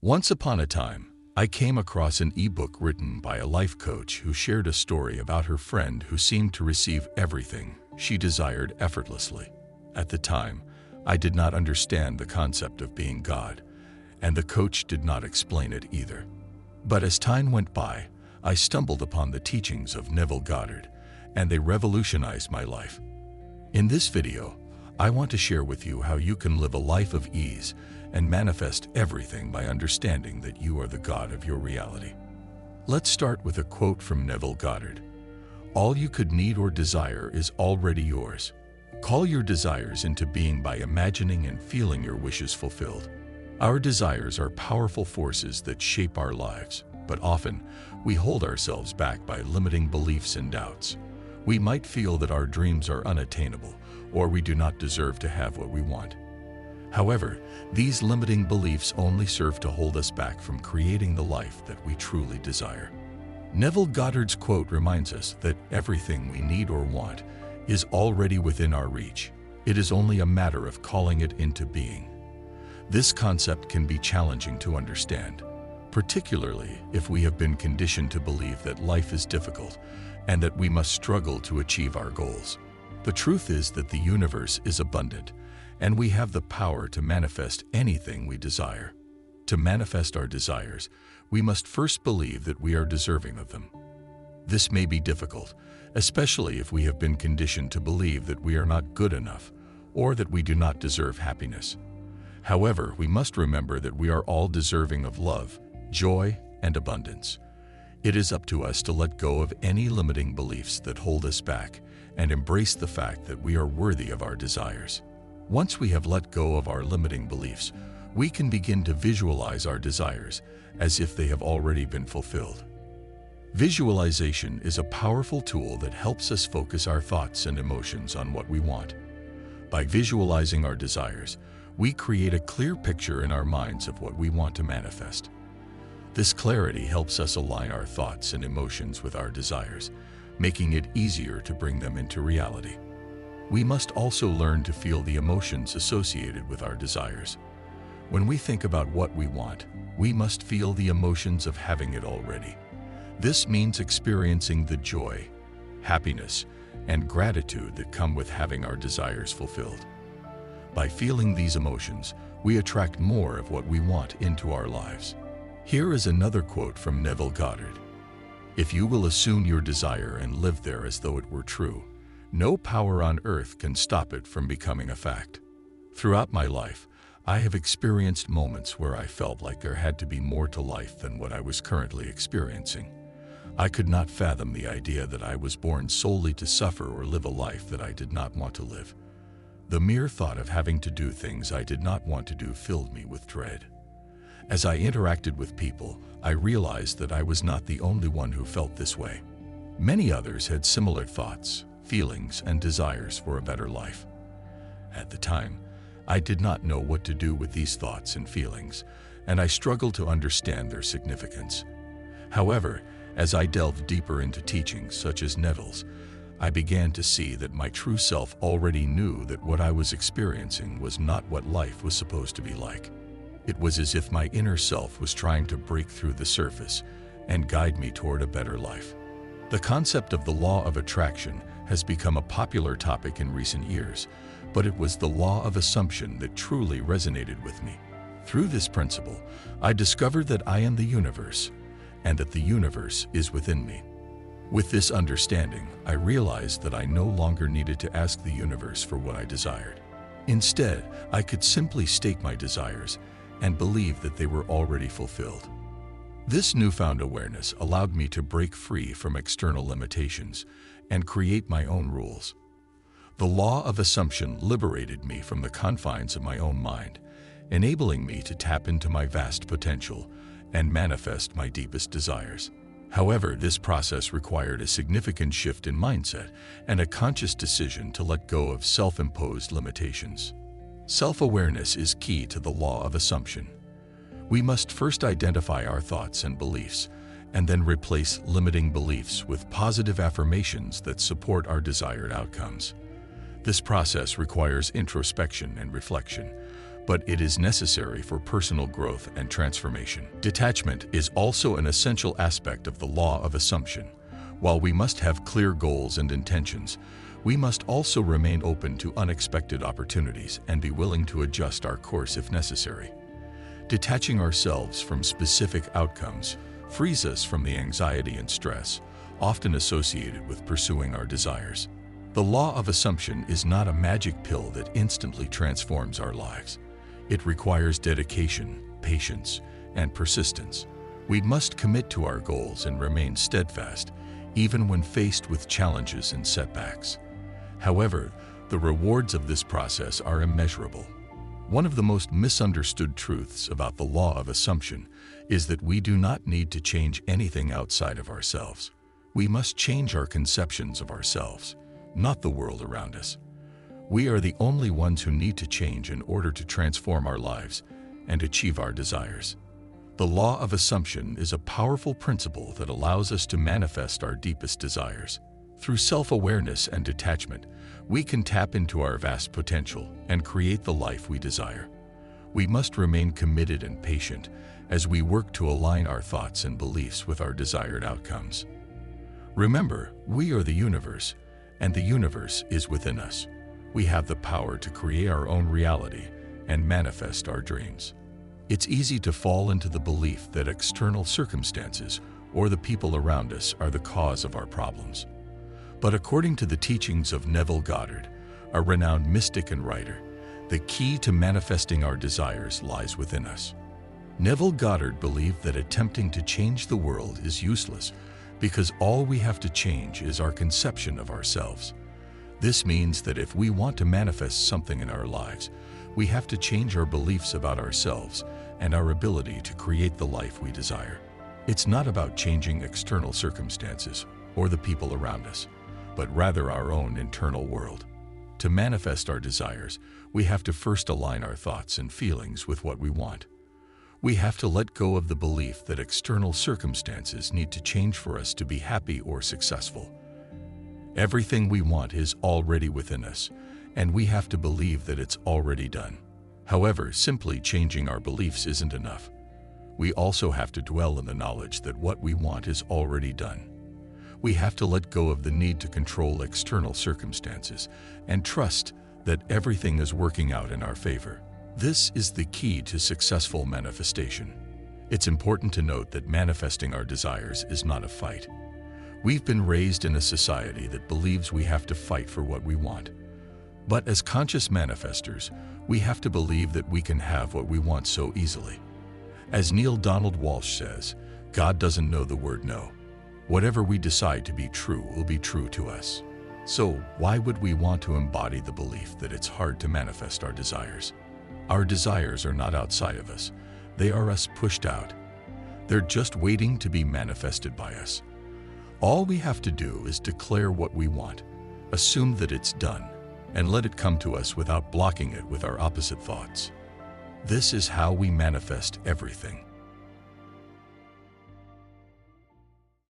Once upon a time, I came across an ebook written by a life coach who shared a story about her friend who seemed to receive everything she desired effortlessly. At the time, I did not understand the concept of being God, and the coach did not explain it either. But as time went by, I stumbled upon the teachings of Neville Goddard, and they revolutionized my life. In this video, I want to share with you how you can live a life of ease and manifest everything by understanding that you are the God of your reality. Let's start with a quote from Neville Goddard. "All you could need or desire is already yours. Call your desires into being by imagining and feeling your wishes fulfilled." Our desires are powerful forces that shape our lives, but often we hold ourselves back by limiting beliefs and doubts. We might feel that our dreams are unattainable, or we do not deserve to have what we want. However, these limiting beliefs only serve to hold us back from creating the life that we truly desire. Neville Goddard's quote reminds us that everything we need or want is already within our reach. It is only a matter of calling it into being. This concept can be challenging to understand, particularly if we have been conditioned to believe that life is difficult and that we must struggle to achieve our goals. The truth is that the universe is abundant, and we have the power to manifest anything we desire. To manifest our desires, we must first believe that we are deserving of them. This may be difficult, especially if we have been conditioned to believe that we are not good enough or that we do not deserve happiness. However, we must remember that we are all deserving of love, joy, and abundance. It is up to us to let go of any limiting beliefs that hold us back and embrace the fact that we are worthy of our desires. Once we have let go of our limiting beliefs, we can begin to visualize our desires as if they have already been fulfilled. Visualization is a powerful tool that helps us focus our thoughts and emotions on what we want. By visualizing our desires, we create a clear picture in our minds of what we want to manifest. This clarity helps us align our thoughts and emotions with our desires, making it easier to bring them into reality. We must also learn to feel the emotions associated with our desires. When we think about what we want, we must feel the emotions of having it already. This means experiencing the joy, happiness, and gratitude that come with having our desires fulfilled. By feeling these emotions, we attract more of what we want into our lives. Here is another quote from Neville Goddard. "If you will assume your desire and live there as though it were true, no power on earth can stop it from becoming a fact." Throughout my life, I have experienced moments where I felt like there had to be more to life than what I was currently experiencing. I could not fathom the idea that I was born solely to suffer or live a life that I did not want to live. The mere thought of having to do things I did not want to do filled me with dread. As I interacted with people, I realized that I was not the only one who felt this way. Many others had similar thoughts, feelings, and desires for a better life. At the time, I did not know what to do with these thoughts and feelings, and I struggled to understand their significance. However, as I delved deeper into teachings such as Neville's, I began to see that my true self already knew that what I was experiencing was not what life was supposed to be like. It was as if my inner self was trying to break through the surface and guide me toward a better life. The concept of the law of attraction has become a popular topic in recent years, but it was the law of assumption that truly resonated with me. Through this principle, I discovered that I am the universe, and that the universe is within me. With this understanding, I realized that I no longer needed to ask the universe for what I desired. Instead, I could simply state my desires and believe that they were already fulfilled. This newfound awareness allowed me to break free from external limitations and create my own rules. The law of assumption liberated me from the confines of my own mind, enabling me to tap into my vast potential and manifest my deepest desires. However, this process required a significant shift in mindset and a conscious decision to let go of self-imposed limitations. Self-awareness is key to the law of assumption. We must first identify our thoughts and beliefs, and then replace limiting beliefs with positive affirmations that support our desired outcomes. This process requires introspection and reflection, but it is necessary for personal growth and transformation. Detachment is also an essential aspect of the law of assumption. While we must have clear goals and intentions, we must also remain open to unexpected opportunities and be willing to adjust our course if necessary. Detaching ourselves from specific outcomes frees us from the anxiety and stress often associated with pursuing our desires. The law of assumption is not a magic pill that instantly transforms our lives. It requires dedication, patience, and persistence. We must commit to our goals and remain steadfast, even when faced with challenges and setbacks. However, the rewards of this process are immeasurable. One of the most misunderstood truths about the law of assumption is that we do not need to change anything outside of ourselves. We must change our conceptions of ourselves, not the world around us. We are the only ones who need to change in order to transform our lives and achieve our desires. The law of assumption is a powerful principle that allows us to manifest our deepest desires. Through self-awareness and detachment, we can tap into our vast potential and create the life we desire. We must remain committed and patient as we work to align our thoughts and beliefs with our desired outcomes. Remember, we are the universe, and the universe is within us. We have the power to create our own reality and manifest our dreams. It's easy to fall into the belief that external circumstances or the people around us are the cause of our problems. But according to the teachings of Neville Goddard, a renowned mystic and writer, the key to manifesting our desires lies within us. Neville Goddard believed that attempting to change the world is useless because all we have to change is our conception of ourselves. This means that if we want to manifest something in our lives, we have to change our beliefs about ourselves and our ability to create the life we desire. It's not about changing external circumstances or the people around us, but rather our own internal world. To manifest our desires, we have to first align our thoughts and feelings with what we want. We have to let go of the belief that external circumstances need to change for us to be happy or successful. Everything we want is already within us, and we have to believe that it's already done. However, simply changing our beliefs isn't enough. We also have to dwell in the knowledge that what we want is already done. We have to let go of the need to control external circumstances and trust that everything is working out in our favor. This is the key to successful manifestation. It's important to note that manifesting our desires is not a fight. We've been raised in a society that believes we have to fight for what we want. But as conscious manifestors, we have to believe that we can have what we want so easily. As Neil Donald Walsh says, God doesn't know the word no. Whatever we decide to be true will be true to us. So why would we want to embody the belief that it's hard to manifest our desires? Our desires are not outside of us. They are us pushed out. They're just waiting to be manifested by us. All we have to do is declare what we want, assume that it's done, and let it come to us without blocking it with our opposite thoughts. This is how we manifest everything.